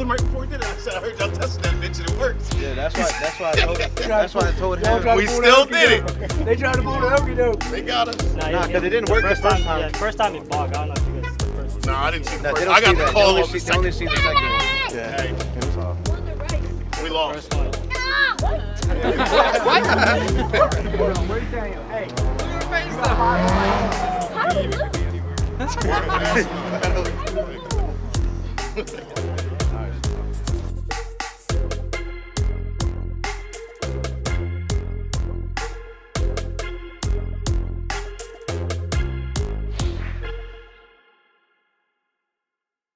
him right before he did it. I said, I heard y'all testing that bitch and it works. Yeah, that's why I told him. We still did it. They tried to pull the okey doke. They got us. Nah, because it didn't work the first time. Yeah, the first time it bugged. I don't know if you guys see the first time. Nah, I didn't see the No, first. they I got don't see the that. call on the They second. only see the second one. Yeah. Hey, it's all. We lost. First one. Hey.